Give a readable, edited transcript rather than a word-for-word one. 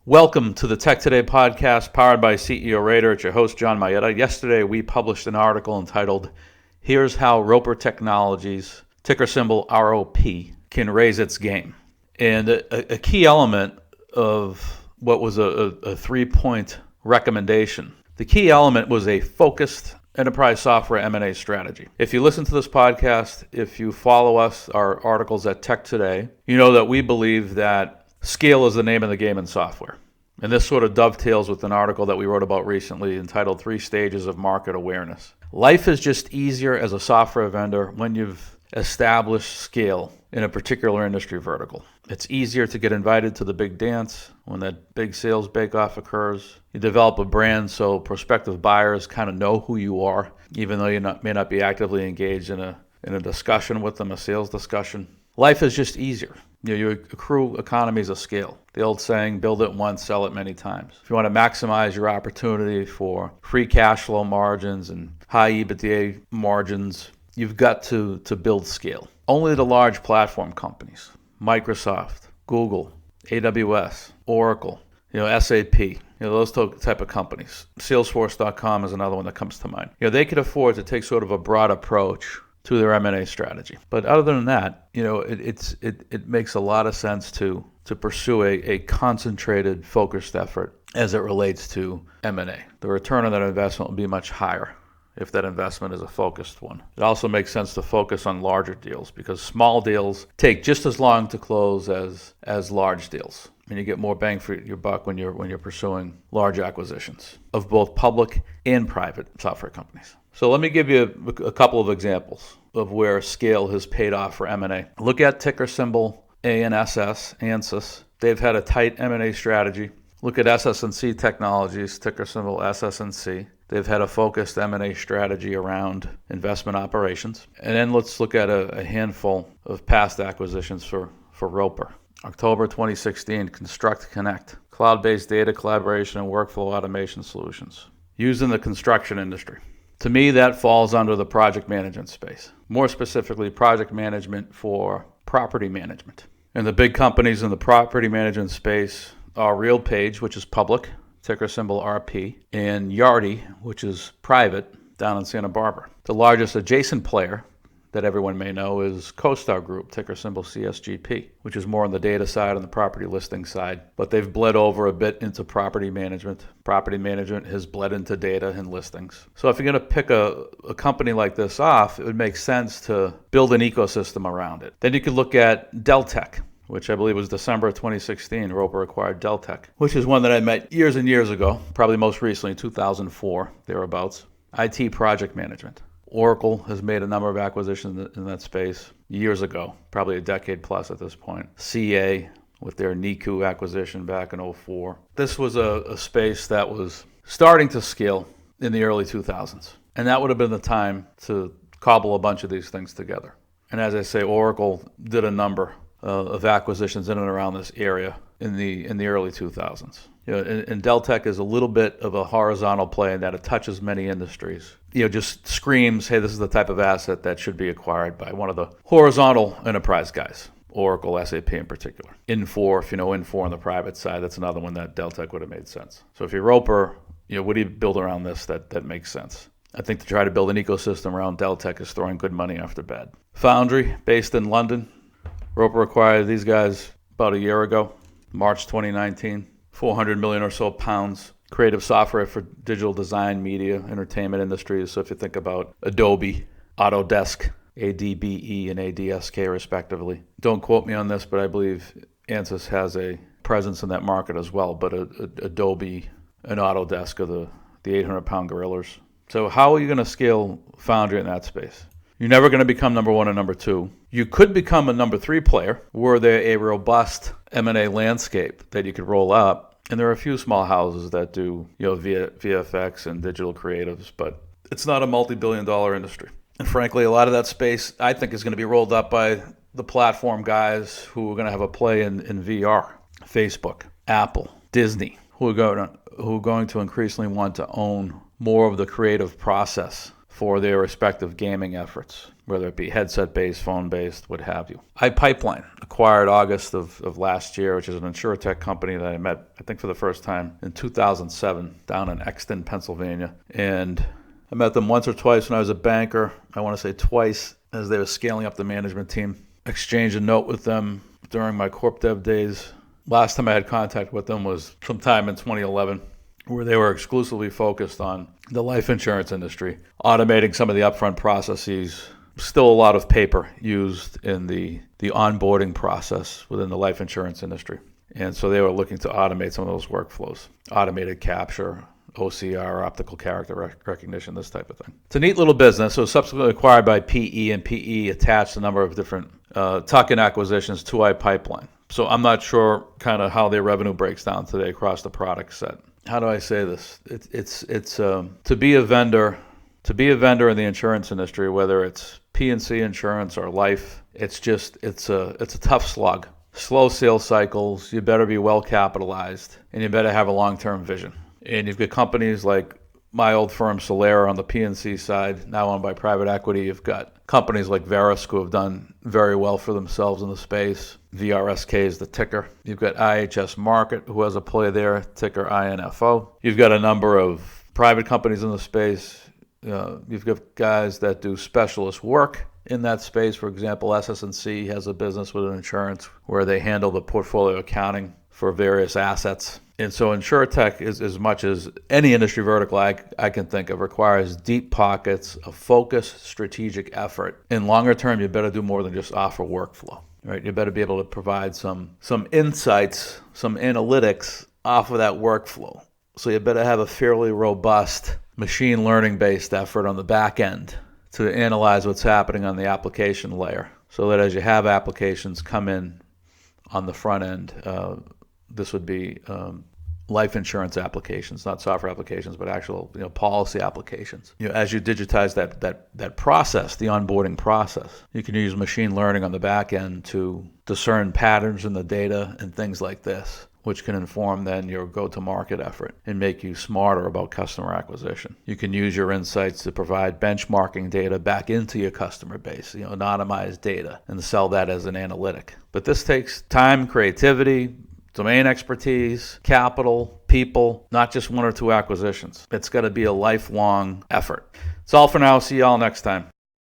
Welcome to the Tech Today podcast powered by CEO Radar. It's your host, John Mayetta. Yesterday, we published an article entitled, Here's How Roper Technologies, ticker symbol ROP, can raise its game. And a key element of what was a three-point recommendation, the key element was a focused enterprise software M&A strategy. If you listen to this podcast, if you follow us, our articles at Tech Today, you know that we believe that scale is the name of the game in software. And this sort of dovetails with an article that we wrote about recently entitled 3 Stages of Market Awareness. Life is just easier as a software vendor when you've established scale in a particular industry vertical. It's easier to get invited to the big dance when that big sales bake-off occurs. You develop a brand so prospective buyers kind of know who you are, even though you may not be actively engaged in a discussion with them, a sales discussion. Life is just easier. You accrue economies of scale. The old saying, build it once, sell it many times. If you want to maximize your opportunity for free cash flow margins and high EBITDA margins, you've got to build scale. Only the large platform companies, Microsoft, Google, AWS, Oracle, SAP, those type of companies. Salesforce.com is another one that comes to mind. They could afford to take sort of a broad approach to their M&A strategy. But other than that, it makes a lot of sense to pursue a concentrated, focused effort as it relates to M&A. The return on that investment will be much higher if that investment is a focused one. It also makes sense to focus on larger deals because small deals take just as long to close as large deals. And you get more bang for your buck when you're pursuing large acquisitions of both public and private software companies. So let me give you a couple of examples of where scale has paid off for M&A. Look at ticker symbol ANSS. They've had a tight M&A strategy. Look at SS&C Technologies, ticker symbol SS&C. They've had a focused M&A strategy around investment operations. And then let's look at a handful of past acquisitions for Roper. October 2016, Construct Connect, cloud-based data collaboration and workflow automation solutions used in the construction industry. To me, that falls under the project management space, more specifically project management for property management. And the big companies in the property management space are RealPage, which is public, ticker symbol RP, and Yardi, which is private, down in Santa Barbara. The largest adjacent player that everyone may know is CoStar Group, ticker symbol CSGP, which is more on the data side and the property listing side. But they've bled over a bit into property management. Property management has bled into data and listings. So if you're going to pick a company like this off, it would make sense to build an ecosystem around it. Then you could look at Deltek, which I believe was December of 2016. Roper acquired Deltek, which is one that I met years and years ago, probably most recently, 2004, thereabouts. IT project management. Oracle has made a number of acquisitions in that space years ago, probably a decade plus at this point. CA with their Niku acquisition back in 2004. This was a space that was starting to scale in the early 2000s. And that would have been the time to cobble a bunch of these things together. And as I say, Oracle did a number of acquisitions in and around this area in the early 2000s. And Deltek is a little bit of a horizontal play in that it touches many industries. Just screams, hey, this is the type of asset that should be acquired by one of the horizontal enterprise guys, Oracle, SAP in particular. Infor, if you know Infor on the private side, that's another one that Deltek would have made sense. So if you're Roper, what do you build around this that makes sense? I think to try to build an ecosystem around Deltek is throwing good money after bad. Foundry, based in London. Roper acquired these guys about a year ago, March 2019. 400 million or so pounds, creative software for digital design, media, entertainment industries. So if you think about Adobe, Autodesk, ADBE and ADSK respectively. Don't quote me on this, but I believe ANSYS has a presence in that market as well. But Adobe and Autodesk are the 800-pound gorillas. So how are you going to scale Foundry in that space? You're never going to become number one and number two. You could become a number three player were there a robust M&A landscape that you could roll up. And there are a few small houses that do VFX and digital creatives, but it's not a multi-billion-dollar industry. And frankly, a lot of that space, I think, is going to be rolled up by the platform guys who are going to have a play in VR. Facebook, Apple, Disney, who are going to increasingly want to own more of the creative process for their respective gaming efforts, whether it be headset-based, phone-based, what have you. iPipeline, acquired August of last year, which is an insurtech company that I met, I think, for the first time in 2007 down in Exton, Pennsylvania. And I met them once or twice when I was a banker. I want to say twice as they were scaling up the management team. Exchanged a note with them during my corp dev days. Last time I had contact with them was sometime in 2011, where they were exclusively focused on the life insurance industry, automating some of the upfront processes. Still a lot of paper used in the onboarding process within the life insurance industry. And so they were looking to automate some of those workflows, automated capture, OCR, optical character recognition, this type of thing. It's a neat little business. So subsequently acquired by PE, and PE attached a number of different tuck-in acquisitions to iPipeline. So I'm not sure kind of how their revenue breaks down today across the product set. How do I say this? It's to be a vendor in the insurance industry, whether it's P&C insurance or life, it's a tough slog. Slow sales cycles. You better be well capitalized, and you better have a long-term vision. And you've got companies like my old firm Solera on the P&C side, now owned by private equity. You've got companies like Verisk who have done very well for themselves in the space. VRSK is the ticker. You've got IHS Markit, who has a play there, ticker INFO. You've got a number of private companies in the space. You've got guys that do specialist work in that space. For example, SS&C has a business with an insurance where they handle the portfolio accounting for various assets. And so InsurTech, is as much as any industry vertical I can think of, requires deep pockets of focused strategic effort. In longer term, you better do more than just offer workflow, right? You better be able to provide some insights, some analytics off of that workflow. So you better have a fairly robust machine learning based effort on the back end to analyze what's happening on the application layer, so that as you have applications come in on the front end, this would be life insurance applications, not software applications, but actual policy applications. As you digitize that process, the onboarding process, you can use machine learning on the back end to discern patterns in the data and things like this, which can inform then your go-to-market effort and make you smarter about customer acquisition. You can use your insights to provide benchmarking data back into your customer base, anonymized data, and sell that as an analytic. But this takes time, creativity, domain expertise, capital, people, not just one or two acquisitions. It's got to be a lifelong effort. That's all for now. See y'all next time.